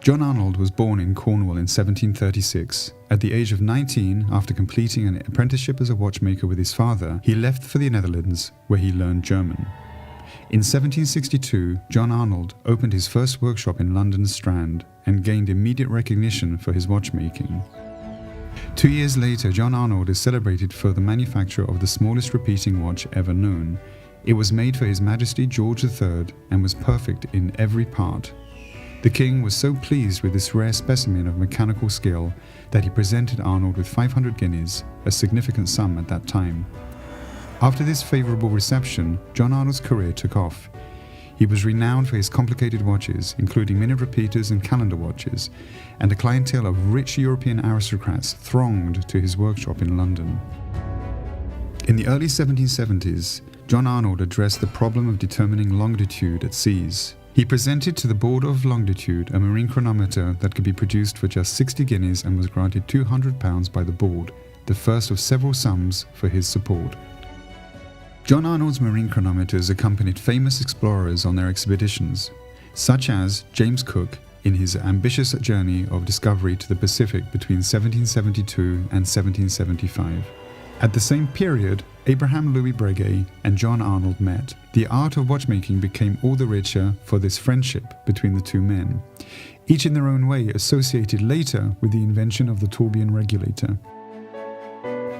John Arnold was born in Cornwall in 1736. At the age of 19, after completing an apprenticeship as a watchmaker with his father, he left for the Netherlands, where he learned German. In 1762, John Arnold opened his first workshop in London's Strand and gained immediate recognition for his watchmaking. 2 years later, John Arnold is celebrated for the manufacture of the smallest repeating watch ever known. It was made for His Majesty George III and was perfect in every part. The king was so pleased with this rare specimen of mechanical skill that he presented Arnold with 500 guineas, a significant sum at that time. After this favourable reception, John Arnold's career took off. He was renowned for his complicated watches, including minute repeaters and calendar watches, and a clientele of rich European aristocrats thronged to his workshop in London. In the early 1770s, John Arnold addressed the problem of determining longitude at seas. He presented to the Board of Longitude a marine chronometer that could be produced for just 60 guineas and was granted £200 by the board, the first of several sums for his support. John Arnold's marine chronometers accompanied famous explorers on their expeditions, such as James Cook in his ambitious journey of discovery to the Pacific between 1772 and 1775. At the same period, Abraham Louis Breguet and John Arnold met. The art of watchmaking became all the richer for this friendship between the two men, each in their own way associated later with the invention of the tourbillon regulator.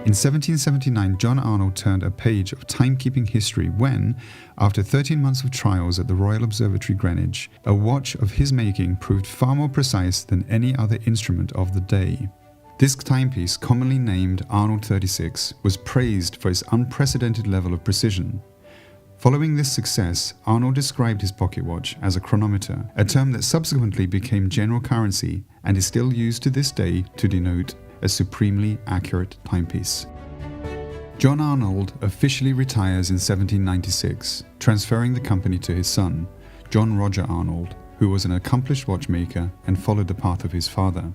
In 1779, John Arnold turned a page of timekeeping history when, after 13 months of trials at the Royal Observatory, Greenwich, a watch of his making proved far more precise than any other instrument of the day. This timepiece, commonly named Arnold 36, was praised for its unprecedented level of precision. Following this success, Arnold described his pocket watch as a chronometer, a term that subsequently became general currency and is still used to this day to denote a supremely accurate timepiece. John Arnold officially retires in 1796, transferring the company to his son, John Roger Arnold, who was an accomplished watchmaker and followed the path of his father.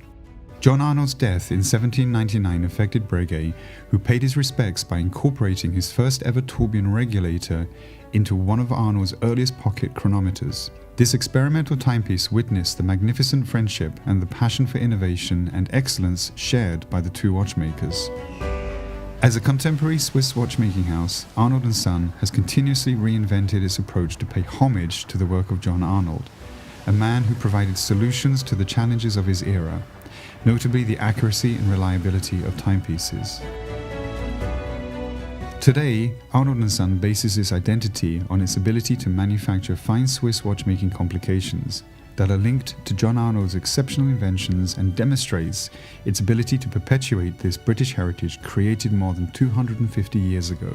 John Arnold's death in 1799 affected Breguet, who paid his respects by incorporating his first ever tourbillon regulator into one of Arnold's earliest pocket chronometers. This experimental timepiece witnessed the magnificent friendship and the passion for innovation and excellence shared by the two watchmakers. As a contemporary Swiss watchmaking house, Arnold Son has continuously reinvented its approach to pay homage to the work of John Arnold, a man who provided solutions to the challenges of his era, notably the accuracy and reliability of timepieces. Today, Arnold & Son bases its identity on its ability to manufacture fine Swiss watchmaking complications that are linked to John Arnold's exceptional inventions and demonstrates its ability to perpetuate this British heritage created more than 250 years ago.